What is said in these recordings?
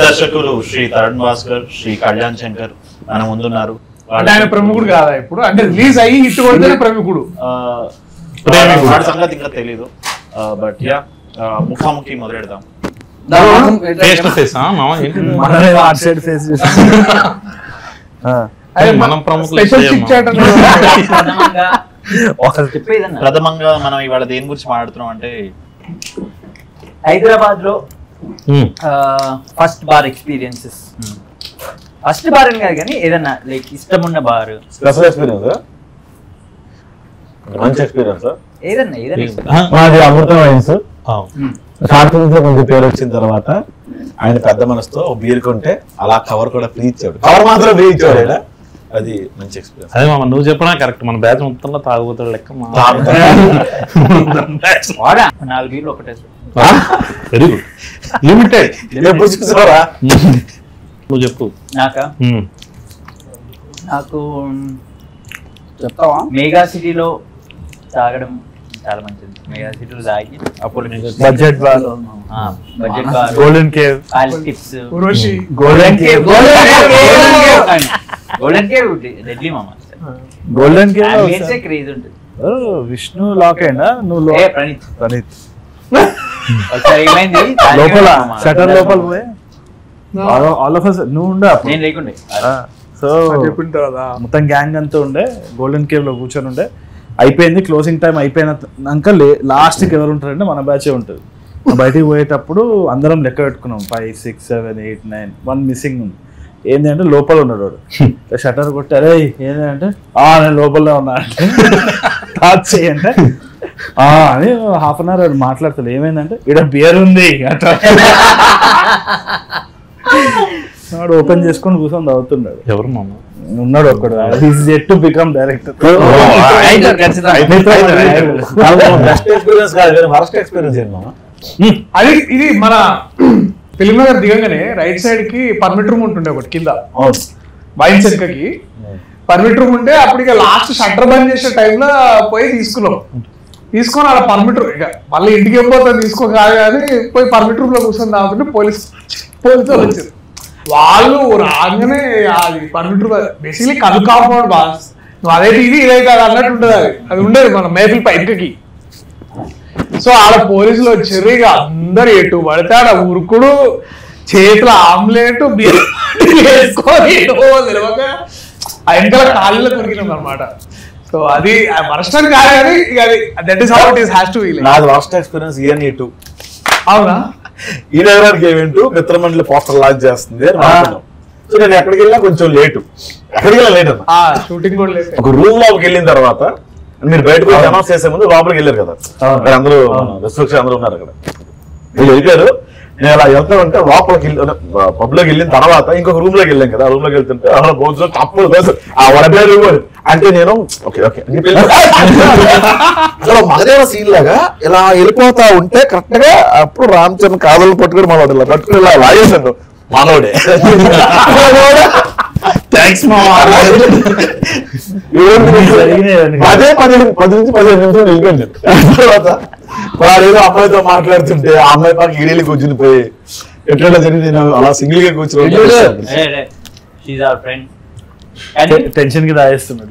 దర్శకులు శ్రీ తరుణ్ భాస్కర్, శ్రీ కళ్యాణ్ శంకర్ మన ముందున్నారు. ఆయన ప్రముఖుడు కాదా ఇప్పుడు, అంటే రిలీజ్ అయ్యి హిట్ కొడితేనే ప్రముఖుడు. వాడి సంగతి ఇంకా తెలీదు. బట్ యా, ముఖాముఖి మొదలెడదాం. ప్రథమంగా మనం ఇవాళ దేని గురించి మాట్లాడుతున్నాం అంటే హైదరాబాద్ లో first bar experiences. First bar అని కాదు కానీ ఏదన్నా లైక్ ఇష్టం ఉన్న బార్, స్పెషల్ ఎక్స్పీరియన్స్, మంచి ఎక్స్పీరియన్స్ ఏదన్నా మాది అమృతమైన సార్. కార్టూన్స్ లో కొంచెం పేరు వచ్చిన తర్వాత ఆయన పెద్ద మనసుతో బీర్ కొంటే అలా కవర్ కూడా ఫ్రీ ఇచ్చాడు. కవర్ మాత్రం ఫ్రీ ఇచ్చాడు. అది మంచి ఎక్స్పీరియన్స్. అదే మామ నువ్వు చెప్పినా కరెక్ట్. మన బ్యాచ్ మొత్తంలో తాగుతాడు లెక్క. 4 బీర్లు ఒకటే. Very good. లిమిటెడ్. నువ్వు చెప్పు. నాకు చెప్తావా? మెగా సిటీలో తాగడం చాలా మంచిది. మెగా సిటీలో తాగి అప్పుడు budget bar, golden cave, tips, golden cave, golden cave readily మామ. గోల్డెన్ కేవ్ క్రేజ్ ఉంటుంది. విష్ణు లాక్ అయినా నువ్వు ప్రణీత్ లోపల షటర్ లోపల పోయి ఆల్ ఆఫ్ us నువ్వు ఉండే అప్పుడు నేను లేకుండే. సో మొత్తం గ్యాంగ్ అంతా ఉండే గోల్డెన్ కేవ్ లో కూర్చొని ఉండే. అయిపోయింది క్లోజింగ్ టైం అయిపోయినాక లాస్ట్కి ఎవరు ఉంటారంటే మన బ్యాచే ఉంటుంది. బయటికి పోయేటప్పుడు అందరం లెక్క పెట్టుకున్నాం 5, 6, 7, 8, 9, 1 మిస్సింగ్ ఉంది. ఏంటి అంటే లోపల ఉన్నాడు వాడు. షటర్ కొట్టి అరే ఏంటంటే నేను లోపలనే ఉన్నా అంటే టాచ్ చేయంటే అని హాఫ్ అన్ అవర్ మాట్లాడతాడు. ఏమైందంటే ఇక్కడ బియర్ ఉంది అట్లా వాడు ఓపెన్ చేసుకొని కూర్చొని తాగుతున్నాడు. ఎవరు మామ ఉన్నాడు ఒక్కడు. yet to become director. అది ఇది మన ఫిల్మ్ నగర్ దిగంగానే రైట్ సైడ్ కి పర్మిట్ రూమ్ ఉంటుండే ఒకటి కింద వైన్ సెన్కకి పర్మిట్ రూమ్ ఉంటే అప్పుడు ఇక లాస్ట్ షట్టర్ బంద్ చేసే టైంలో పోయి తీసుకొని అలా పర్మిట్ రూమ్ ఇక మళ్ళీ ఇంటికి వెళ్ళిపోతాను తీసుకో కాదు కానీ పోయి పర్మిట్ రూమ్ లో కూర్చొని తాగుతుంటే పోలీసులు వచ్చారు. వాళ్ళు రాగానే అది పర్మిట్ రూమ్ బేసిక్లీ కలు కాంపౌండ్ బాస్ నువ్వు అదైతే ఇదే కాదు అన్నట్టు ఉంటుంది. అది ఉండేది మన మేఫిల్ పైకి. సో ఆడ పోలీసులు వచ్చారు. ఇక అందరు ఎటు పడితే ఆడ ఉరుకుడు, చేతుల ఆమ్లెట్ వేసుకొని వెనకాల కాళ్ళలో కొరికినాం అనమాట. సో అది వర్స్ట్ అని కాదు కానీ that is how it is has to be. నాది వర్స్ట్ ఎక్స్పీరియన్స్ ENE2. అవునా? ఈ నగరానికి ఈవెంట్ మిత్రమండలి పోస్టర్ లాంచ్ చేస్తుంది. సో నేను ఎక్కడికి వెళ్ళినా కొంచెం లేటు. ఎక్కడికి వెళ్ళా లేట్ అన్న షూటింగ్ కూడా లేట్. ఒక రూమ్ లోకి వెళ్ళిన తర్వాత మీరు బయటకు అనౌన్స్ చేసే ముందు లోపలికి వెళ్ళారు కదా, అందరూ రెస్ట్రిక్షన్ అందరూ ఉన్నారు అక్కడ. మీరు వెళ్ళారు. నేను అలా వెళ్తా ఉంటే లోపలికి పబ్ లోకి వెళ్ళిన తర్వాత ఇంకొక రూమ్ లోకి వెళ్ళాం కదా. ఆ రూమ్ లోకి వెళ్తుంటే భోజనం తప్పుడు వడబేరు అంటే నేను ఓకే అసలు మగదేవ సీన్ లాగా ఇలా వెళ్ళిపోతా ఉంటే కరెక్ట్ గా అప్పుడు రామచంద్ర కాదలు పట్టుకుని మనోడు ఇలా పట్టుకుని ఇలా లాగేసాను మనోడే. అదే 10 నుంచి 15 నిమిషాలు వెళ్ళిపోయింది. తర్వాత వాడు ఏదో అమ్మాయితో మాట్లాడుతుంటే ఆ అమ్మాయి పక్క ఈడేళ్ళు కూర్చుని పోయి ఎట్లా జరిగింది అలా సింగిల్ గా కూర్చుని టెన్షన్ కి దాయేస్తున్నాడు.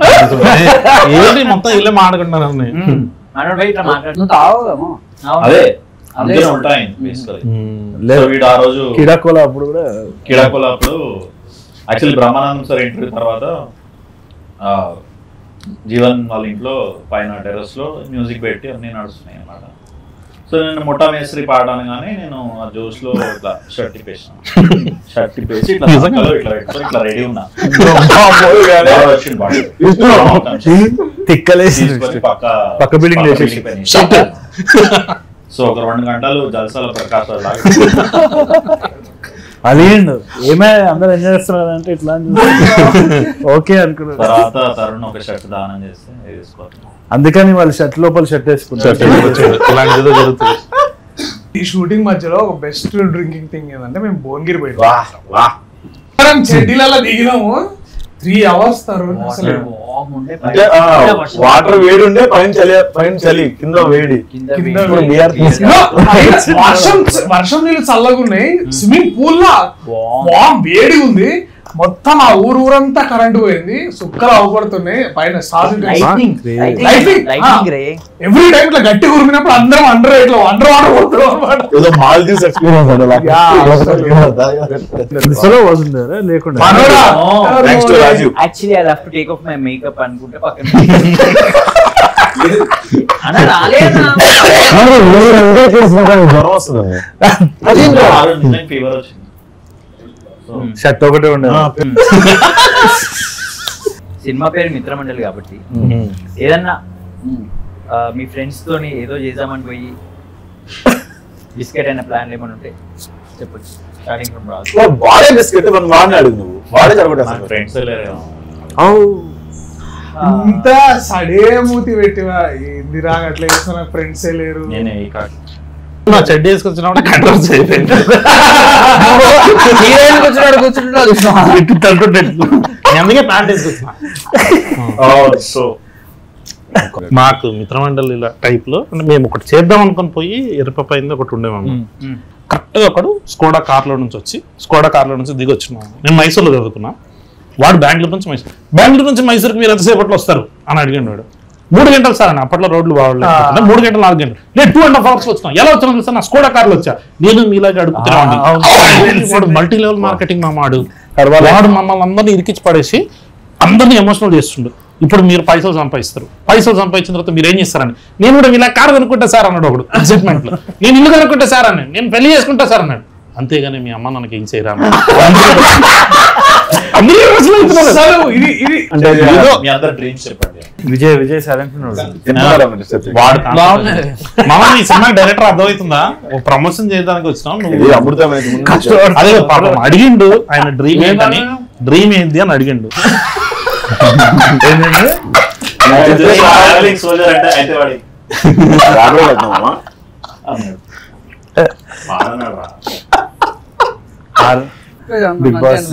ఏంటి మొత్తం ఇల్లే మాట్లాడుకుంటున్నారు. అదే ఉంటాయి. ఆ రోజు కిడాకోలా అప్పుడు కూడా యాక్చువల్లీ బ్రహ్మానందం సార్ ఇంటర్వ్యూ తర్వాత జీవన్ వాళ్ళ ఇంట్లో పైన టెర్రస్ లో మ్యూజిక్ పెట్టి అన్ని నడుస్తున్నాయి అన్నమాట. సో నేను మొట్టా మేస్త్రి పాడగానే నేను ఆ జోష్ లో ఇట్లా షర్ట్ తిప్పేసి ఇట్లా ఇట్లా రెడీ ఉన్నా. పక్క బిల్డింగ్ సో ఒక 2 గంటలు జల్సాల ప్రకాశ్ అది ఏమే అందరు ఎంజాయ్ చేస్తున్నారు అంటే ఇట్లా ఓకే అనుకున్నారు. తర్వాత తరుణ్ ఒక షర్ట్ దానం చేస్తే అందుకని వాళ్ళు షర్ట్ లోపల షర్ట్ వేసుకుంటారు. ఈ షూటింగ్ మధ్యలో ఒక బెస్ట్ డ్రింకింగ్ థింగ్ ఏంటంటే మేము భువనగిరి పోయినాం. చెడ్డీలలో దిగినాము 3 hours తరుణ్ అసలు ఉండే అంటే వాటర్ వేడి ఉండే పైన చలి కింద వేడి. వర్షం నీళ్ళు చల్లగా ఉన్నాయి, స్విమ్మింగ్ పూల్ లా వేడి ఉంది, మొత్తం ఆ ఊరంతా కరెంట్ పోయింది, సుక్కలు అవపడుతున్నాయి పైన. ఎవ్రీ టైం ఇట్లా గట్టి ఉరిమినప్పుడు అందరం అండర్ వాటర్ పోతున్నాం అనమాట. మాల్దీవ్స్ ఎక్స్పీరియన్స్ లేకుండా actually I have to take off my makeup అనుకుంటే పక్కన జ్వరం వస్తుంది. ఫీవర్ వచ్చింది, షర్ట్ ఒకటే ఉండే. సినిమా పేరు మిత్రమండలి కాబట్టి ఏదన్నా మీ ఫ్రెండ్స్ తోని ఏదో చేద్దామని పోయి బిస్కెట్ అయిన ప్లాన్ ఏమైనా ఉంటే చెప్పొచ్చు. స్టార్టింగ్ ఫ్రమ్ రాజు. వాడే బిస్కెట్ మనం వాడిని అడుగు, నువ్వు వాడే జరగదు. ఫ్రెండ్స్ ఇంత సడే మూతి పెట్టివా ఏంది రా అట్లా చేసిన నాకు ఫ్రెండ్సే లేరు. నేనే నా చెడ్డ వేసుకొచ్చినప్పుడు కంట్రోల్ అయిపోయింది. అందుకే ప్యాంట్ వేసుకొచ్చిన. సో మాకు మిత్రమండలి ఇలా టైప్ లో అంటే మేము ఒకటి చేద్దాం అనుకుని పోయి ఎరుపైంది ఒకటి ఉండేవాము. కరెక్ట్ గా ఒకడు స్కోడా కార్లో నుంచి దిగి వచ్చినాము. నేను మైసూర్లో చదువుకున్నా, వాడు బెంగళూరు నుంచి మైసూర్కి మీరు ఎంతసేపట్లో వస్తారు అని అడిగాడు. వాడు 3 గంటలు సార్ అని, అప్పట్లో రోడ్లు బాగోలేదు, 3 గంటలు 4 గంటలు, నేను 2.5 hours వచ్చినా. ఎలా వచ్చినా సార్, నా స్కోడా కార్లో వచ్చా. నేను మీలాగా అడుగుతున్నాను. మల్టీ లెవెల్ మార్కెటింగ్ మామాడు, వాడు మమ్మల్ని అందరినీ ఇరికిచ్చి పడేసి అందరినీ ఎమోషనల్ చేస్తుండు. ఇప్పుడు మీరు పైసలు సంపాదించిన తర్వాత మీరు ఏం చేస్తారని, నేను కూడా ఇలా కారు కొనుక్కుంటా సార్ అన్నాడు ఒకడు ఎగ్జైట్మెంట్ లో. నేను ఇల్లు కొనుక్కుంటా సార్ అన్నాడు, నేను పెళ్లి చేసుకుంటా సార్ అన్నాడు. అంతేగాని మీ అమ్మ నాకు ఏం చేయరా విజయ్ సైలెంట్ సినిమా డైరెక్టర్ అర్థమవుతుందా, ప్రమోషన్ చేయడానికి వచ్చినావు నువ్వు. అదే పాపం అడిగిండు ఆయన డ్రీమ్ ఏంటని, డ్రీమ్ ఏంటి అని అడిగిండు. బిగ్ బాస్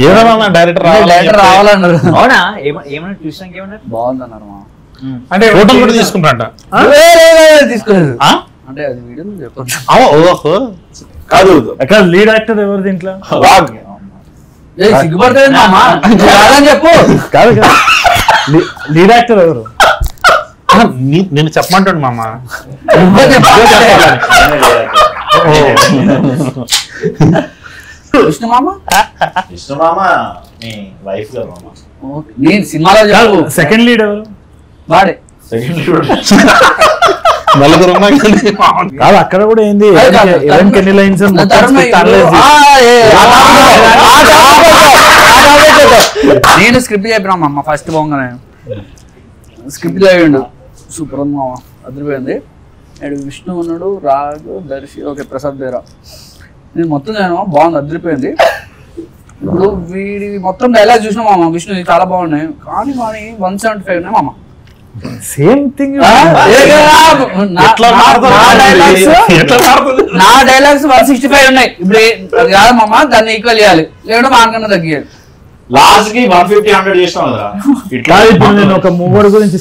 ఏమన్నా డైరెక్టర్ రావాలన్నారు. అవునా, ఏమన్నా చూసాక ఏమన్నా బాగుందన్నారు అంటే ఫోటోలు కూడా తీసుకుంటారంట. తీసుకోలేదు అంటే అది వీడియో చెప్పొచ్చు కాదు. అక్కడ లీడ్ యాక్టర్ ఎవరు దీంట్లో? సిగ్గుపడుతుంది చెప్పు. కాదు లీడ్ యాక్టర్ ఎవరు? నేను చెప్పమంటాడు మామ. విష్ణు మామ మీ వైఫ్ గారు మామ. నేను సినిమాలో చెప్పు. సెకండ్ లీడ్ ఎవరు? వాడే. నలుగురు కాదు అక్కడ కూడా ఏంది ఎన్ని లైన్స్ నేను స్క్రిప్ట్ చెప్పినా అమ్మ ఫస్ట్ పోగానే స్క్రిప్ట్ చదివిండు సూపర్ ఉంది మామ అదిరిపోయింది. విష్ణు ఉన్నాడు, రాజు, దర్శి, ఓకే ప్రసాద్ బేరా, నేను మొత్తం చదివినా బాగుంది అదిరిపోయింది. ఇప్పుడు వీడి మొత్తం డైలాగ్ చూసినా మామ విష్ణు చాలా బాగున్నాయి, కానీ 175 ఉన్నాయి మామ. Same thing. నా డైలాగ్స్ 165 ఉన్నాయి. ఇప్పుడు అది కాదు మామ, దాన్ని ఈక్వల్ చేయాలి, లేదంటే మార్కన్నా తగ్గియాలి. లాస్ట్ కి 150-100 చేసినాం కదా. ఇట్లా ఇప్పుడు నేను ఒక మూవర్ గురించి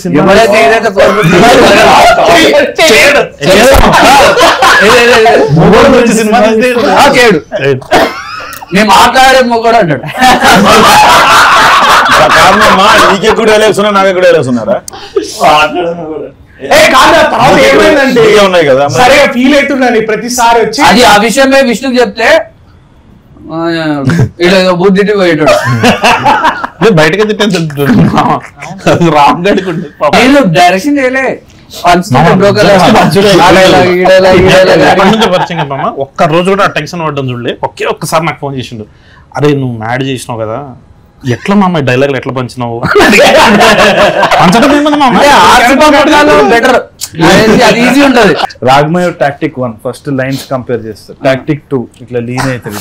నేను మాట్లాడే మొగడు అంటాడు. నీకే కూడా డైలాగ్స్ ఉన్నా, నాకే కూడా డైలాగ్స్ ఉన్నారా? ఏమైందంటే ఉన్నాయి కదా, సరిగా ఫీల్ అవుతున్నాను ప్రతిసారి వచ్చి. అది ఆ విషయమే విష్ణుకి చెప్తే ఏదో బుద్ధి పోయేటాడు. బయటకి డైరెక్షన్ చేయలే. ఒక్క రోజు కూడా టెన్షన్ పడ్డం చూడలే. ఒక్కసారి నాకు ఫోన్ చేసిండు, అరే నువ్వు మ్యాడ్ చేసినావు కదా, ఎట్లా మామ డైలాగులు ఎట్లా పంచినావు? రాగమయ టాక్టిక్ 1 ఫస్ట్ లైన్స్ కంపేర్ చేస్తారు, టాక్టిక్ 2 ఇట్లా లీన్ అవుతుంది,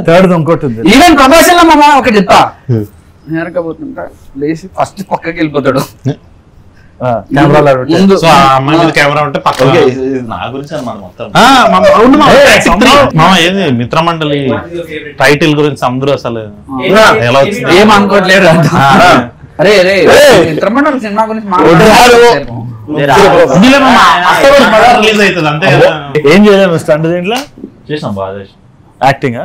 థర్డ్ ఇంకోటి ఉంది. ఈవెన్ ప్రమోషన్ లో మామ ఒకటి చెప్తా, నేరకపోతుంటా లేచి ఫస్ట్ పక్కకి వెళ్ళిపోతాడు, కెమెరాలో ముందు సో ఆ అమ్మాయి మీద కెమెరా ఉంటే పక్కన నా గురించి అనమాట మొత్తం. ఏది మిత్రమండలి టైటిల్ గురించి అందరూ అసలు ఎలా వచ్చింది ఏమనుకోవట్లేదు అరే అరే మిత్రమండలి సినిమా గురించి రిలీజ్ అవుతుంది అంతే కదా. ఏం చేయలేము స్టంట్ దీంట్లో చేసాం బాగా చేసాం. యాక్టింగ్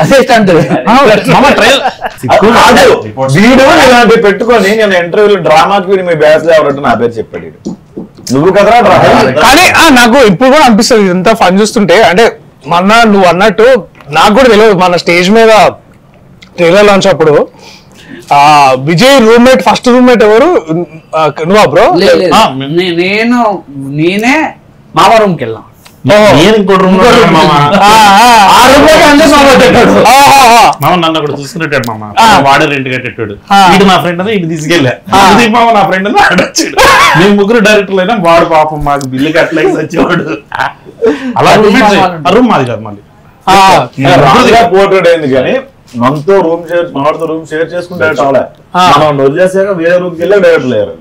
అదే స్టంట్ వీడు ఇలాంటి పెట్టుకొని నేను ఇంటర్వ్యూలో డ్రామాకి వీడు మీ బ్యాచ్ ఎవరంటే నా పేరు చెప్పాడు వీడు. నువ్వు కదరా డ్రామా కానీ నాకు ఇప్పుడు కూడా అనిపిస్తుంది ఇదంతా ఫన్ చూస్తుంటే. అంటే మొన్న నువ్వు అన్నట్టు నాకు కూడా తెలియదు, మన స్టేజ్ మీద ట్రైలర్ లాంచ్ అప్పుడు విజయ్ రూమ్మేట్ ఫస్ట్ రూమ్మేట్ ఎవరు నువ్వా బ్రో? నేనే మామ రూమ్ కి వెళ్ళాం. నేను ఇంకోటి రూమ్ నన్ను అక్కడ చూసుకునేటాడు మామ, వాడే రెంట్ కట్టేటాడు. వీడు నా ఫ్రెండ్ అని ఇటు తీసుకెళ్ళా, మామ నా ఫ్రెండ్ అని ఆడొచ్చాడు. మేము ముగ్గురు డైరెక్టర్లు అయినా వాడు పాపం మాకు బిల్లు కట్టలేసి వచ్చేవాడు. అలా రూమ్ మాది కాదు మళ్ళీ పోర్ట్రేట్ అయింది కానీ మనతో మనతో రూమ్ షేర్ చేసుకుంటే మనం వదిలేసాక వేరే రూమ్కి వెళ్ళి డైరెక్టర్ లేరు.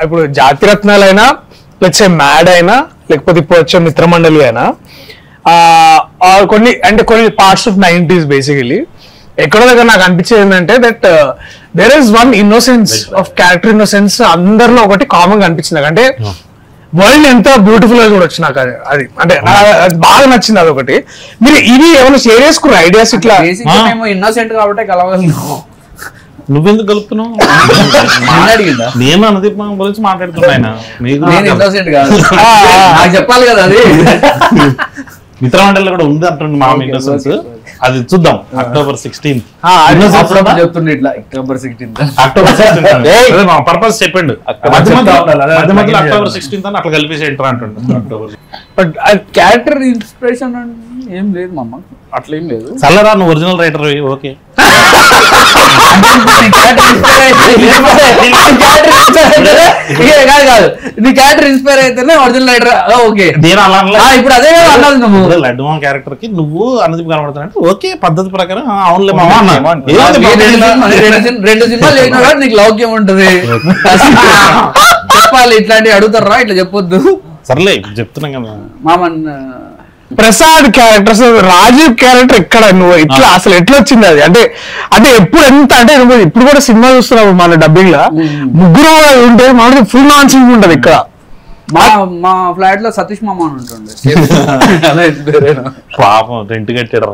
ఇప్పుడు జాతిరత్నాలైనా లేకపోతే మ్యాడ్ అయినా లేకపోతే ఇప్పుడు వచ్చే మిత్రమండలి అయినా కొన్ని పార్ట్స్ ఆఫ్ 90s బేసికలీ ఎక్కడో దగ్గర నాకు అనిపించేది ఏంటంటే that there is one innocence of character innocence అందరిలో ఒకటి కామన్ గా అనిపించింది. అంటే వరల్డ్ ఎంత బ్యూటిఫుల్ గా చూడొచ్చు నాకు అది. అంటే అది బాగా నచ్చింది అదొకటి. మీరు ఇవి ఏమైనా షేర్ చేసుకున్న ఐడియాస్ ఇట్లా? మేము ఇన్నోసెంట్ కాబట్టి కలవగలను. నువ్వెందుకు కలుపుతున్నావు? నేను అనుదీప్ గురించి మాట్లాడుతున్నా. చెప్పాలి కదా అది. మిత్రమండలిలో కూడా ఉంది అంటుంది మా ఇన్నోసెన్స్. అది చూద్దాం అక్టోబర్ 16th చెప్తుండే ఇట్లా అక్టోబర్ 16th పర్పస్ చెప్పండి. అక్టోబర్ 16th అని అట్లా కలిపేసి ఎంటర్ అంటుండే. బట్ క్యారెక్టర్ ఇన్స్పిరేషన్ ఏం లేదు మమ్మ, అట్లా ఏం లేదు. చల్లరా నువ్వు ఒరిజినల్ రైటర్ ఓకే. కాదు నీ క్యారెక్టర్ ఇన్స్పైర్ అయితేనే ఒరిజినల్ రైటర్ ఓకే. ఇప్పుడు అదే అన్నది నువ్వు లడ్డు మామ క్యారెక్టర్ కి నువ్వు అనుదీప్ కనబడుతున్నట్టు ఓకే పద్ధతి ప్రకారం అవునులే మామ. 2 సినిమాలు చేసినా కూడా నీకు లౌక్యం ఉంటది. చెప్పాలి ఇట్లాంటివి అడుగుతారా, ఇట్లా చెప్పొద్దు. సర్లే చెప్తున్నాం కదా మామన్. ప్రసాద్ క్యారెక్టర్, రాజీవ్ క్యారెక్టర్ ఎక్కడ నువ్వు ఇట్లా అసలు ఎట్లా వచ్చింది అది? అంటే ఎప్పుడు ఎంత అంటే నువ్వు ఇప్పుడు కూడా సినిమా చూస్తున్నావు మన డబ్బింగ్ లా ముగ్గురు ఉంటే మనకి ఫుల్ నాన్ సింగ్ ఉంటది ఇక్కడ. మా ఫ్లాట్ లో సతీష్ మామ అని ఉంటుండే. పాపం రెంట్ కట్టాడు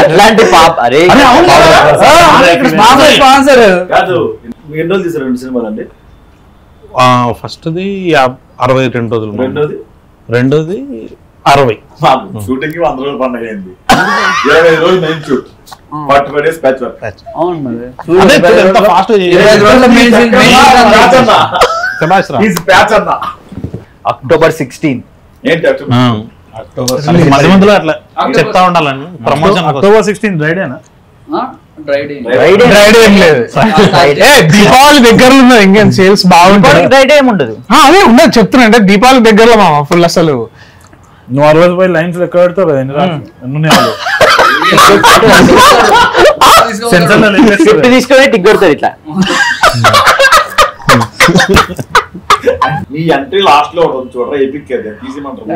అట్లాంటి పాప. అరే స్పాన్సర్ కాదు. ఎన్ని రోజులు తీసారు 2 సినిమాలు అండి? ఫస్ట్ది 62 రోజులు, రెండోది 60. షూటింగ్ 100 రోజులు పండుగ అయింది. 25 రోజులు main shoot, 45 days patch work. October 16 ఏంటి మధ్య మధ్యలో అట్లా చెప్తా ఉండాలని ప్రమోషన్. అక్టోబర్ 16 రైడేనా? దీపావళి దగ్గరలో ఉన్నది ఇంకేం సేల్స్ బాగుంటుంది. అదే ఉన్నది చెప్తున్నా. అంటే దీపావళి దగ్గరలో మామ ఫుల్ అసలు నువ్వు 60 రూపాయలు లైన్స్ లెక్క పెడతావు కదా తీసుకునే టిక్ కొడతారు ఇట్లా. నీ ఎంట్రీ లాస్ట్ లో చూడరా ఎపిక్ తీసిమంటారు.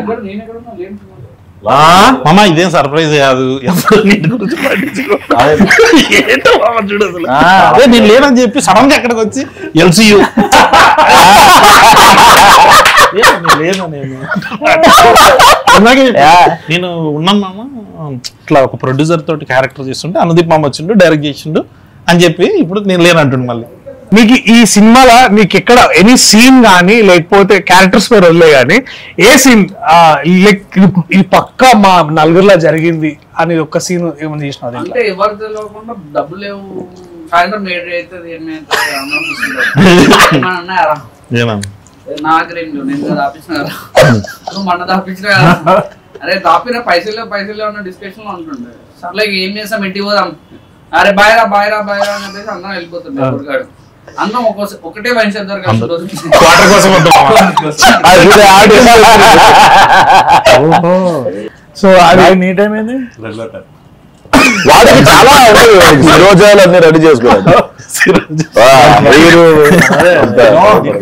మామ ఇదేం సర్ప్రైజ్ కాదు. అదే నేను లేనని చెప్పి సడన్ గా ఎక్కడికి వచ్చి ఎల్సియు నేను ఉన్నాను మామ. ఇట్లా ఒక ప్రొడ్యూసర్ తోటి క్యారెక్టర్ చేస్తుంటే అనుదీప్ మామ వచ్చిండు డైరెక్ట్ చేసిండు అని చెప్పి ఇప్పుడు నేను లేనంటుండు. మళ్ళీ మీకు ఈ సినిమాలో మీకు ఎక్కడ ఎనీ సీన్ కానీ లేకపోతే క్యారెక్టర్స్ పేరు వదిలే కానీ ఏ సీన్ ఇది పక్కా మా నలుగురిలో జరిగింది అని ఒక సీన్ ఏమైనా చేసిన? అంటే ఎవరు తెలియకుండా డబ్బులు లేవు, సాయంత్రం లేట్ అవుతుంది నాగరేం నేను దాపించిన కదా, నువ్వు మొన్న దాపించిన కదా. అరే దాపిన పైసలు ఉన్న డిస్కషన్ లో ఉంటుండే. సర్లే ఏం చేస్తాం ఇంటికి పోదాం, అరే బాయ్రా బాయ్రా బాయ్రా అని చెప్పేసి అందరం వెళ్ళిపోతుండే. ఎవరికాడు అన్నం ఒకటే వైన్ షాప్ దగ్గర సో అది నీ టైం ఏంది? వాడికి చాలా రోజాలు అన్ని రెడీ చేసుకోవాలి. మీరు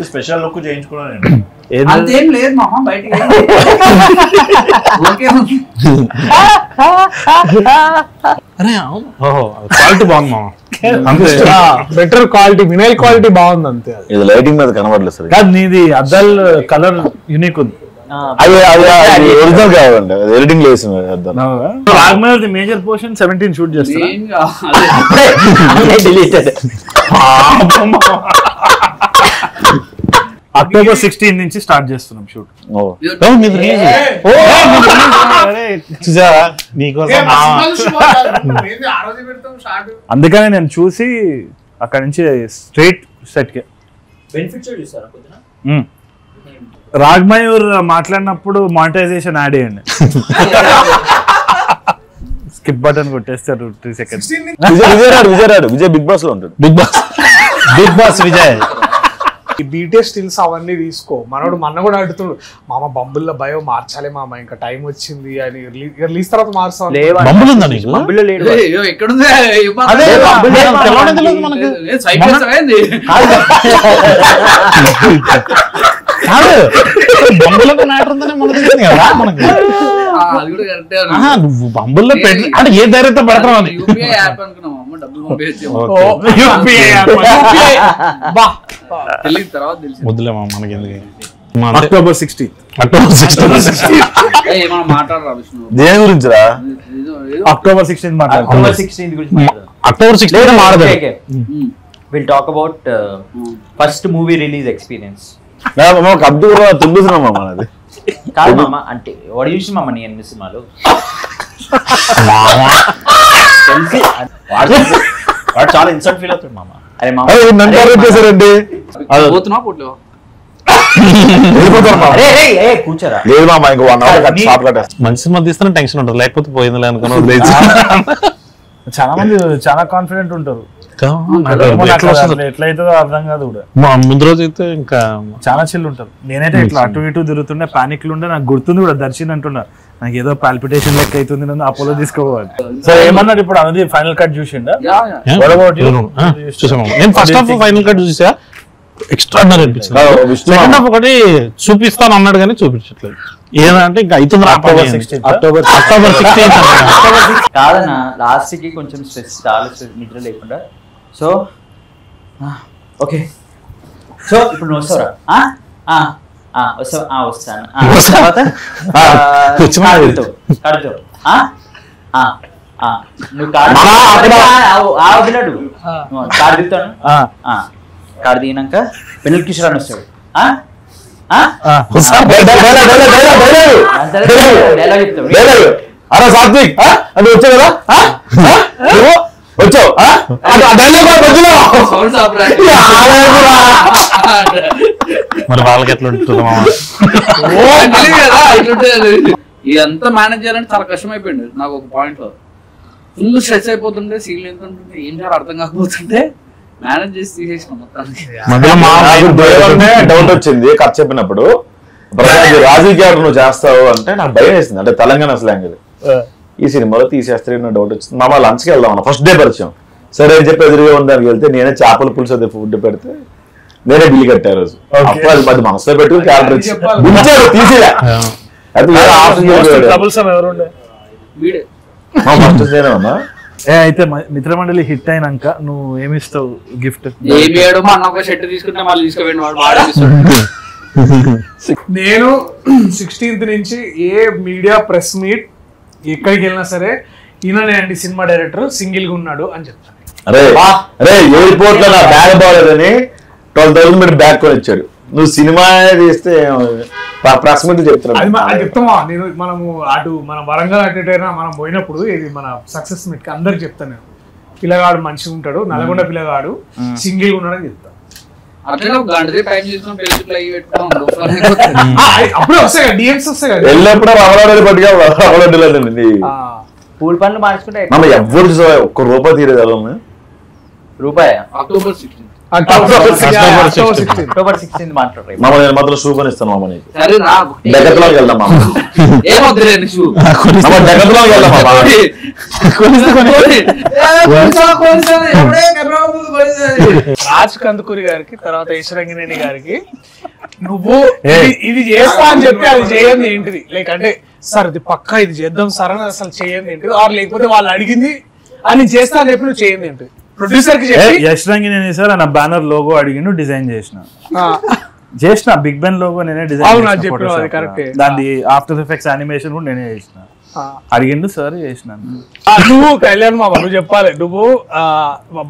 స్పెషల్ లుక్ చేయించుకున్నాను. అంతేం లేదు మామ, బయటికి ఓకే. అరే ఓహో క్వాలిటీ బాగుంది మామ. అంతే బెటర్ క్వాలిటీ, వినైల్ క్వాలిటీ బాగుంది అంతే. ఇది లైటింగ్ మీద కనబడలేదు సార్. కాదు నీది అద్దాలు కలర్ యూనిక్ ఉంది. అది ఒరిజినల్ కావాలండి, అది ఎడిటింగ్ లో వేసిన అద్దం. రాగమల్ మేజర్ పోర్షన్ 17 షూట్ చేస్తారా? మెయిన్ గా అదే డిలీటెడ్. అక్టోబర్ 16 నుంచి స్టార్ట్ చేస్తున్నాం షూట్. చూసారా నీకోసం అందుకనే నేను చూసి అక్కడ నుంచి స్ట్రైట్ సెట్ కి. బెనిఫిట్స్ చూసారా కొద్దిగా? రాగ్మయూర్ మాట్లాడినప్పుడు మానిటైజేషన్ యాడ్ చేయండి. స్కిప్ బటన్ కొట్టేస్తారు 3 seconds. విజయ్ బిగ్ బాస్ లో ఉంటాడు. Big boss Vijay. ఈ బీటీఎస్ స్టిల్స్ అవన్నీ తీసుకో. మనోడు మొన్న కూడా అడుగుతుండు, మామ బంబుల్లో బయో మార్చాలి మామ, ఇంకా టైం వచ్చింది అని. రిలీజ్ తర్వాత మార్చాలి. బంబులు ఉందా నీకు? బంబుల్లో లేడు. ఎక్కడుంది? అదే తెలవడం తెలియదు మనకు. బంబులకు మ్యాటర్ ఉందని మనకు తెలియదు కదా మనకి. అది కూడా కరెక్టే. నువ్వు బంబుల్లో పెట్టి అంటే ఏ ధైర్యంతో పెడతావు అని. యూపీఐ యాప్ అనుకున్నాం, డబ్బులు పంపించాము. తెలియదు తర్వాత తెలిసి. వద్దులేమా మనకి ఎందుకు. అక్టోబర్ 16. ఏమన్నా మాట్లాడరా విష్ణు? దేని గురించి రా? అక్టోబర్ 16 మాట్లాడుతున్నాం. అక్టోబర్ 16 గురించి మాట్లాడదాం. అక్టోబర్ 16 మారదు. Will talk about first movie release experience. Abdul తుండుతున్నాం మనది కాదు మామ, అంటే వాడు చూసి మామ నీ ఎన్ని సినిమాలు వాడు చాలా ఇన్సల్ట్ ఫీల్ అవుతాడు మామ. అరే మామ చేశారండి. పోతున్నా పోట్లో కూర్చోరా. లేదు మామ, ఇంకో 1 hour షాప్ కట్టేస్తాం. మంచి సినిమా తీస్తేనే టెన్షన్ ఉంటుంది, లేకపోతే పోయిందిలే అనుకుని చాలా మంది చాలా కాన్ఫిడెంట్ ఉంటారు. ఎట్లయితుందో అర్థం కాదు కూడా. ముందు రోజు అయితే ఇంకా చాలా చిల్లు ఉంటారు. నేనైతే ఇట్లా అటు ఇటు తిరుగుతుండే, పానిక్లు ఉండే. నాకు గుర్తుంది కూడా, దర్శన్ అంటున్నా నాకు ఏదో పాల్పిటేషన్ లెక్క అవుతుంది, నన్ను అపోలో తీసుకోవాలి. సో ఏమన్నాడు ఇప్పుడు? అది ఫైనల్ కట్ చూసిండా? చూసాము. నేను ఫస్ట్ హాఫ్ ఫైనల్ కట్ చూసా, ఎక్స్ట్రాడినరీ అనిపించింది. సెకండ్ హాఫ్ ఒకటి చూపిస్తాను అన్నాడు కానీ చూపించట్లేదు. ఏదంటే ఇంకా అవుతుంది. అక్టోబర్ 16 కాదన్నా, లాస్ట్ కి కొంచెం స్ట్రెస్, చాలా స్ట్రెస్, నిద్ర లేకుండా. సో ఓకే, సో ఇప్పుడు నువ్వు వస్తారా? వస్తాను. తర్వాత నువ్వు కార్ దిగుతాను. కార్ దిగినాక పెళ్ళి కిషోర్ అని వస్తాడు. డైలాగ్ చెప్తాడు. అరే సాత్విక్ అది వచ్చావు కదా, వచ్చావు మరి వాళ్ళకి ఎట్లా ఉంటుంది మామ? ఇదంతా మేనేజ్ చేయాలంటే చాలా కష్టం అయిపోయింది నాకు. ఒక పాయింట్ లో ఫుల్ స్ట్రెస్ అయిపోతుంటే, సీన్ ఎంతుంటే ఏం చేయాలో అర్థం కాకపోతుంటే మేనేజ్ చేసి తీసేసిన మొత్తానికి. డౌట్ వచ్చింది కథ చెప్పినప్పుడు, రాజీ క్యారెక్టర్ నువ్వు చేస్తావు అంటే నాకు భయం వేసింది. అంటే తెలంగాణ స్లాంగ్ ఇది. ఈ సినిమాలో తీసేస్తే డౌట్ వచ్చింది. మామ లంచ్కి వెళ్దాం అన్న, ఫస్ట్ డే పరిచయం. సరే అని చెప్పి ఎదురుగా ఉండడానికి వెళ్తే నేనే చేపల పులుసు అదే ఫుడ్ పెడితే నేనే బిల్లు కట్టా రోజు. అప్పుడు అది మధ్య మనసులో పెట్టుకుని క్యారెక్టర్ తీసేదా అయితే మిత్రమండలి హిట్ అయినాక నువ్వు ఏమిస్తావు గిఫ్ట్? ఏమి ఏడమో అన్న ఒక షర్ట్ తీసుకుంటే మళ్ళీ తీసుకుపోయింది వాడు. నేను 16th నుంచి ఏ మీడియా ప్రెస్ మీట్ ఎక్కడికి వెళ్ళినా సరే, ఈయననే అండి సినిమా డైరెక్టర్, సింగిల్ గా ఉన్నాడు అని చెప్తాను. అరే ఎయిర్పోర్ట్ లో నా బ్యాగ్ బాగాలేదని 12,000 పెట్టి బ్యాగ్ కొని ఇచ్చాడు. నువ్వు సినిమా తీస్తే ప్రెస్ మీట్ చెప్తున్నావు. చెప్తామా నేను, మనము అటు మన వరంగల్ అటైనా మనం పోయినప్పుడు ఇది మన సక్సెస్ మీట్ కి అందరికి చెప్తాను నేను, పిల్లగాడు మంచిగా ఉంటాడు, నల్గొండ పిల్లగాడు సింగిల్ గా ఉన్నాడని చెప్తాను. అప్పుడే వస్తాయి డిఎమ్స్ వస్తాయి కదా, వెళ్ళినప్పుడు రవలాడేది పట్టుగా రవలాడలేదండి. పూల్ పనులు మార్చుకుంటే ఎవరు ఒక్క రూపాయి తీరేది ఎలా రూపాయి. October 16 October 16. అక్టోబర్ 16 మాట్లాడరు. మామ నేను మాత్రం షూ కొనిస్తాను మామ నీకు. సరే రా డెకత్లాన్కి వెళ్దాం మామ. ఏమొద్దులే షూ మామ డెకత్లాన్కి వెళ్దాం మామ. రాజ్ కందుకూరి గారికి తర్వాత ఈశ్వరంగినేని గారికి నువ్వు ఇది చేస్తా అని చెప్పి అది చేయండి ఏంటిది లైక్ అంటే సార్ ఇది పక్కా ఇది చేద్దాం సార్ అని అసలు చేయండి ఏంటిది ఆర్ లేకపోతే వాళ్ళు అడిగింది అని చేస్తా అని చెప్పి నువ్వు చేయండి ఏంటిది ప్రొడ్యూసర్ కి చెప్పి యష్ రంగినేని సార్ నా బ్యానర్ లోగో అడిగిండు డిజైన్ చేసిన బిగ్ బెన్ లోగో నేనే అవును, అది చెప్పినావు, అది కరెక్టే. దాని ఆఫ్టర్ ఎఫెక్ట్స్ యానిమేషన్ కూడా నేనే చేసిన అడిగిండు సార్ చేసినాను. నువ్వు కళ్యాణ్ మామ నువ్వు చెప్పాలి నువ్వు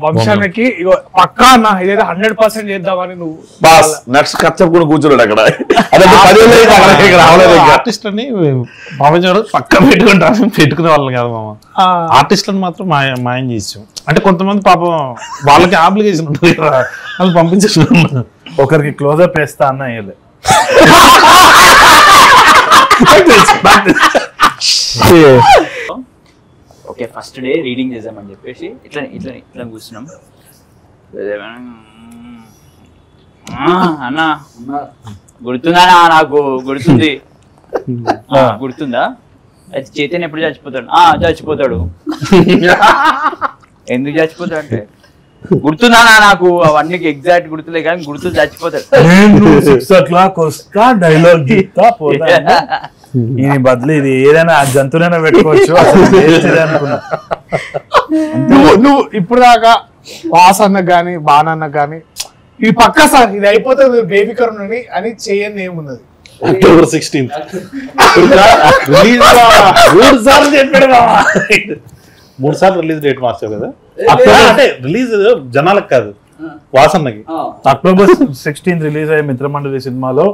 వంశానికి ఇగో పక్కా అన్న ఇదైతే 100% చేద్దామని నువ్వు బాస్ నెక్స్ట్ కచ్చప్పుడు కూర్చున్నాడు అక్కడ. అదే ఆర్టిస్ట్లని మామూలు పక్క పెట్టుకునే వాళ్ళని కాదు మామ. ఆర్టిస్ట్లను మాత్రం మాయం చేసాం. అంటే కొంతమంది పాపం వాళ్ళకి ఆబ్లిగేషన్ ఉంటుంది కదా, వాళ్ళు పంపించేసి ఒకరికి క్లోజప్ వేస్తా అన్న వేయలే. ఓకే ఫస్ట్ డే రీడింగ్ చేద్దామని చెప్పేసి ఇట్లా ఇట్లా ఇట్లా కూర్చున్నాం. అన్న గుర్తుందా నాకు గుర్తుంది. గుర్తుందా అయితే చైతన్య ఎప్పుడు చచ్చిపోతాడు? చచ్చిపోతాడు. ఎందుకు చచ్చిపోతాడు అంటే గుర్తుందా నాకు అవన్నీ ఎగ్జాక్ట్ గుర్తులే కానీ గుర్తు చచ్చిపోతాడు. నేను 6 o'clock వస్తా డైలాగ్ గీతా పోతా. ఈ బదులు ఇది ఏదైనా జంతువులైనా పెట్టుకోవచ్చు అనుకున్నా. నువ్వు ఇప్పుడు దాకా వాస్ అన్నకు గానీ బాణన్నకు గానీ ఇది పక్కా సార్ ఇది అయిపోతుంది బేబీ కరుణని అని చేయండి ఏమున్నది. October 16th రిలీజ్ 3 సార్లు చెప్పాడు మామ. 3 సార్లు రిలీజ్ డేట్ మార్చావు కదా. అంటే రిలీజ్ జనాలకు కాదు వాసన్నకి. October 16 రిలీజ్ అయ్యే మిత్రమండలి సినిమాలో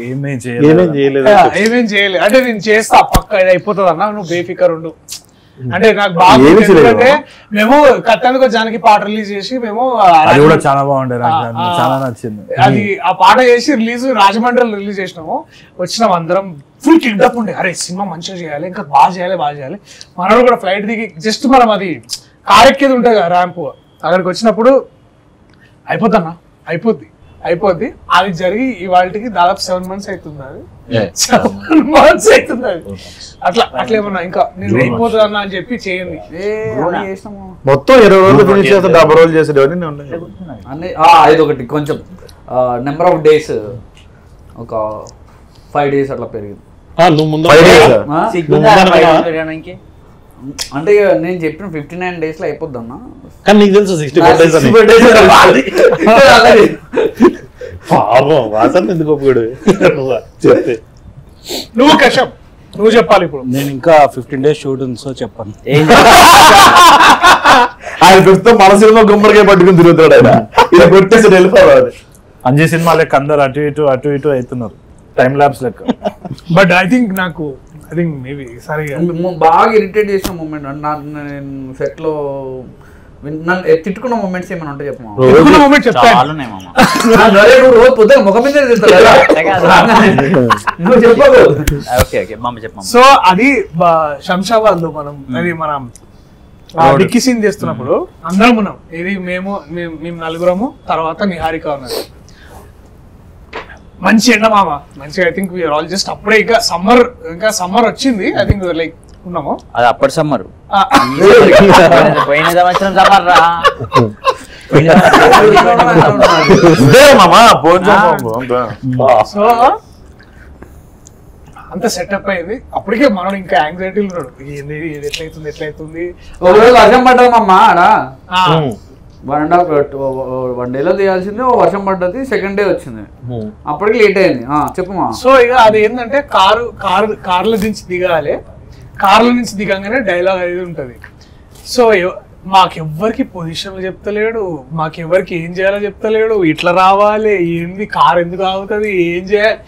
ఏమేం చేయలేదు. అంటే నేను చేస్తా పక్కా ఇది అయిపోతుంది అన్న నువ్వు బేఫికర్ ఉండు అంటే నాకు బాగా ఎందుకంటే మేము కట్టానికి జానకి పాట రిలీజ్ చేసి మేము అది కూడా చాలా బాగుండే చాలా నచ్చింది. అది ఆ పాట చేసి రిలీజ్ రాజమండ్రిలో రిలీజ్ చేసినాము. వచ్చినాం అందరం ఫుల్ కిడ్నాప్ ఉండే అరే సినిమా మంచిగా చేయాలి ఇంకా బాగా చేయాలి మనోడు కూడా ఫ్లైట్ దిగి జస్ట్ మనం అది కారెక్కేది ఉంటుంది కదా ర్యాంప్ అక్కడికి వచ్చినప్పుడు అయిపోద్ది అది జరిగి ఇవాళకి దాదాపు 7 months అవుతుంది. అది 7 months అవుతుంది. అది అట్లా ఏమన్నా ఇంకా నేను అయిపోతుంది అన్న అని చెప్పి చేయండి. మొత్తం 20 రోజులు ఫినిష్ చేస్తే 70 రోజులు చేసేది ఇది ఒకటి కొంచెం నెంబర్ ఆఫ్ డేస్ ఒక 5 days అట్లా పెరిగింది. అంటే నేను చెప్పిన 59 days లో అయిపోద్ది అన్న. కానీ నీకు తెలుసు 64 days అని. వాసన ఎందుకు ఒప్పుకోడు చెప్తే నువ్వు కషం నువ్వు చెప్పాలి. ఇప్పుడు నేను ఇంకా 15 days షూట్ ఉంది సో చెప్పాను. ఆయన ప్రస్తుతం మన సినిమా గుమ్మడికాయ పట్టుకుని తిరుగుతాడు. ఆయన ఇలా కొట్టేసి వెళ్ళిపోవాలి. అంజీ సినిమా లెక్క అందరు అటు ఇటు అవుతున్నారు టైం ల్యాబ్స్ లెక్క. బట్ ఐ థింక్ మేబీ సరిగా బాగా ఇరిటేట్ చేసిన మూమెంట్ నేను సెట్ లో నన్ను తిట్టుకున్న మూమెంట్స్ ఏమైనా ఉంటాయి చెప్పమా? ముఖం మీద సో అది శంషాబాద్ లో మనం డిక్కీ సీన్ చేస్తున్నప్పుడు అందరం ఉన్నాం. ఇది మేము నలుగురము తర్వాత నిహారిక ఉన్నది. మంచి ఎండ మామ మంచిగా I think we're all just అప్పుడే ఇంకా సమ్మర్ వచ్చింది. ఐ థింక్ లైక్ ఉన్నాము అది అప్పటి సమ్మర్ పోయిన సంవత్సరం సమ్మర్ రా. సో అంత సెటప్ అయింది. అప్పటికే మనం ఇంకా యాంగ్జైటీలు ఉన్నాడు ఎట్లయితుంది. వర్షం పడ్డదమ్మా ఆడ 1 day లో తీయాల్సింది వర్షం పడ్డది. సెకండ్ డే వచ్చింది అప్పటికి లేట్ అయింది. చెప్పమా. సో ఇక అది ఏంటంటే కార్ల నుంచి దిగాలి. కార్ల నుంచి దిగంగానే డైలాగ్ అనేది ఉంటది. సో మాకెవ్వరికి పొజిషన్లు చెప్తలేడు, మాకెవ్వరికి ఏం చేయాలో చెప్తలేడు. ఇట్లా రావాలి ఏంది కార్ ఎందుకు ఆగుతుంది ఏం చేయాలి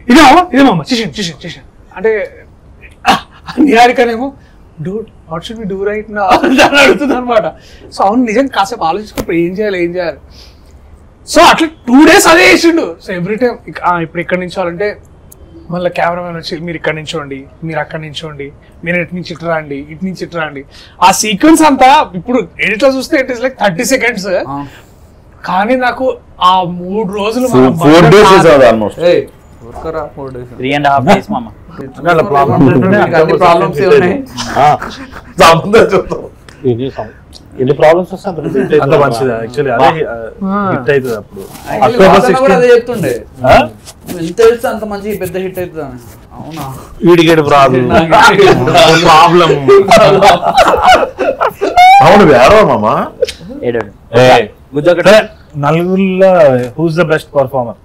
ఇదేమమ్మ చేసాను అంటే నిహారికనేమో dude what should we do right now అని అడుగుతుంది అనమాట. సో అవును నిజం కాసేపు ఆలోచించుకున్నప్పుడు ఏం చేయాలి. సో అట్లా 2 days అదే వేసిండు. సో ఎవ్రీ టైం ఇప్పుడు ఇక్కడ నుంచోవాలంటే మళ్ళీ కెమెరామెన్ వచ్చి మీరు ఇక్కడ నించోండి, మీరు అక్కడ నించోండి, మీరు ఇటు నుంచి ఇటు రండి. ఆ సీక్వెన్స్ అంతా ఇప్పుడు ఎడిట్లో చూస్తే ఇట్ ఈస్ లైక్ 30 seconds. కానీ నాకు ఆ 3 రోజులు 4 days చేసేది ఆల్మోస్ట్. 4 days 3.5 days మామ. ప్రాబ్లమ్స్ ఉన్నాయి. ఎన్ని ప్రాబ్లమ్స్ వస్తాయి అంత మంచిది యాక్చువల్లీ అదే హిట్ అవుతుంది అప్పుడు. అక్టోబర్ కూడా అదే చెప్తుండే, ఎంత తెలుసు అంత మంచి పెద్ద హిట్ అవుతుంది అని. అవునా? వీడికేడు ప్రాబ్లం. అవును వేరే మామ. ఏడాడు నలుగురిలో హూస్ ద బెస్ట్ పర్ఫార్మర్?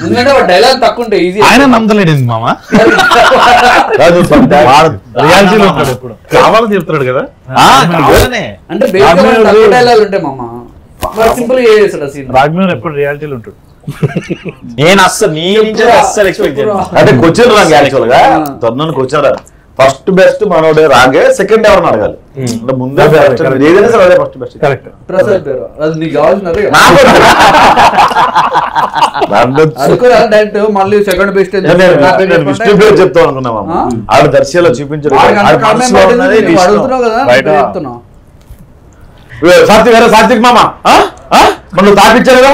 ఎందుకంటే డైలాగ్ తక్కువ ఉంటే ఈజీ. ఆయన నమ్మలేడు మామ, రియాలిటీలో ఉంటాడు ఎప్పుడు కావాలని చెప్తున్నాడు కదా. అంటే తక్కువ డైలాగ్ ఉంటాయి మామ, సింపుల్ గా చేస్తాడు సీన్. రాఘవేంద్ర ఎప్పుడు రియాలిటీలో ఉంటాడు. నేను అస్సలు నీ నుంచి అస్సలు ఎక్స్పెక్ట్ చేయను. అంటే క్వశ్చన్ రాంగ్ యాక్చువల్ గా తొందరని క్వశ్చన్ రాదు. ఫస్ట్ బెస్ట్ మనోడే రాగే, సెకండ్ ఎవరిని అడగాలి. అంటే ముందే ఏదైనా సరే అదే ఫస్ట్ బెస్ట్. కరెక్ట్. ప్రసాద్ పేరు అది నీకు కావాల్సినది మళ్ళీ సెకండ్ బెస్ట్ విష్ణు పేరు చెప్తాం అనుకున్నామా? ఆవిడ దర్శిలో చూపించారు. అడుగుతున్నావు కదా చెప్తున్నావు. సాత్విక్ మామ మనం తాపించారు కదా,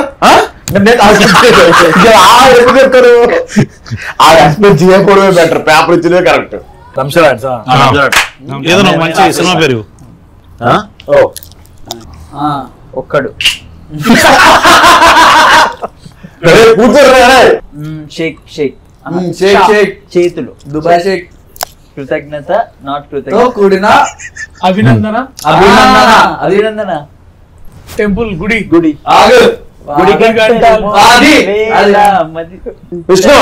ఎప్పుడు చెప్తారు? ఆ ఎక్స్పెక్ట్ చేయకపోవడమే బెటర్, పేపర్ ఇచ్చినవే కరెక్ట్. ఏదో మంచి సినిమా పేరు ఒక్కడు కూర్చోరు షేక్ షేక్ షేక్ షేక్ చేతులు దుబాయ్ షేక్ కృతజ్ఞత నాట్ కృతజ్ఞత కూడిన అభినందన అభినందన టెంపుల్ గుడి గుడి ఆగు గుడి అది విష్ణు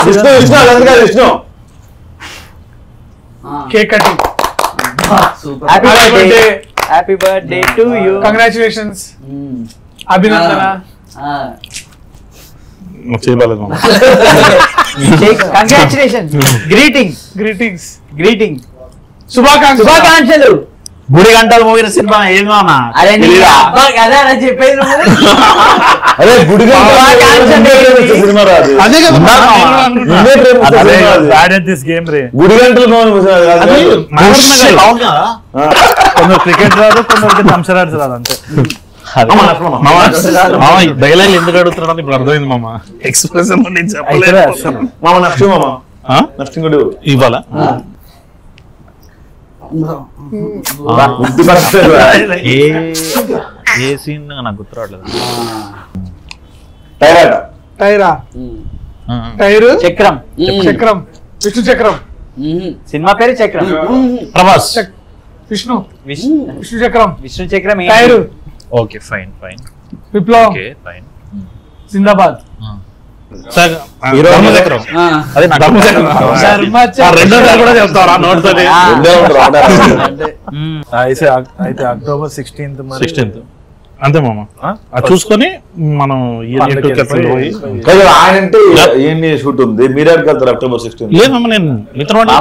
విష్ణు విష్ణు అది కాదు Vishnu. Cake cutting. Happy birthday to you. Congratulations. అభినందన. చేయలేదు మామ. కంగ్రాచులేషన్. Greetings greetings. గ్రీటింగ్ శుభాకాంక్షలు. గుడి గంటలు మోగిన సినిమా ఏం మామా? అదే అదే అలా చెప్పేది అదే గుడి సినిమా రాదు. గుడి గంటలు కొందరు క్రికెట్ రాదు, కొందరికి థమ్సరాడ్స్ రాదు అంతే. డైలాగ్ ఎందుకు అడుగుతున్నాడు ఇప్పుడు అర్థమైంది మామ. ఎక్స్ప్రెషన్ నేను చెప్పలేదు మామ. నెక్స్ట్ మామ నెక్స్ట్ గుడి ఇవ్వాలా? ఏ సీన్ నాకు గుర్తు రావట్లేదు. టైరా టైరు చక్రం చక్రం విష్ణు చక్రం. సినిమా పేరు చక్రం. ప్రభాస్ విష్ణు విష్ణు విష్ణు చక్రం. విష్ణు చక్రం టైరు ఓకే ఫైన్ ఫైన్ విప్లవం. Okay fine. జిందాబాద్. అయితే అక్టోబర్ 16th అంతే మామ. అది చూసుకొని మనం ఆయన అంటే ఏంటి షూట్ ఉంది, మీరేకి వెళ్తారు అక్టోబర్ 16? లేదమ్మా నేను మిత్రవాడి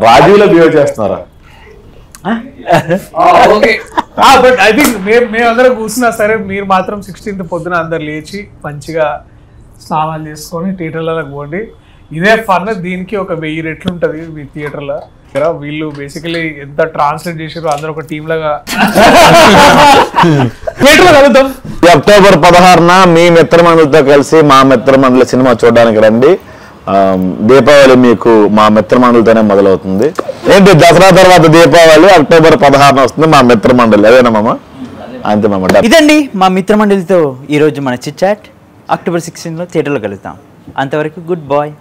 రాజీవ్లో బిహేవ్ చేస్తున్నారా? బట్ ఐ థింక్ మేమందరం కూర్చున్నా సరే, మీరు మాత్రం 16th పొద్దున అందరు లేచి మంచిగా స్నానాలు చేసుకొని థియేటర్లకు పోండి. ఇదే ఫన్. దీనికి ఒక 1000 రెట్లు ఉంటది మీ థియేటర్లో. వీళ్ళు బేసికలీ ఎంత ట్రాన్స్లేట్ చేసారో అందరూ ఒక టీమ్ లాగా థియేటర్లో కలుద్దాం. అక్టోబర్ 16న మీ మిత్రమండలితో కలిసి మా మిత్రమండలి సినిమా చూడడానికి రండి. దీపావళి మీకు మా మిత్రమండలితోనే మొదలవుతుంది. ఏంటి దసరా తర్వాత దీపావళి అక్టోబర్ 16న వస్తుంది మా మిత్రమండలి. అదేనా మామ? అంతే మామ. ఇదండి మా మిత్రమండలితో ఈరోజు మన చిట్ చాట్. అక్టోబర్ 16లో థియేటర్లో కలుద్దాం. అంతవరకు గుడ్ బాయ్.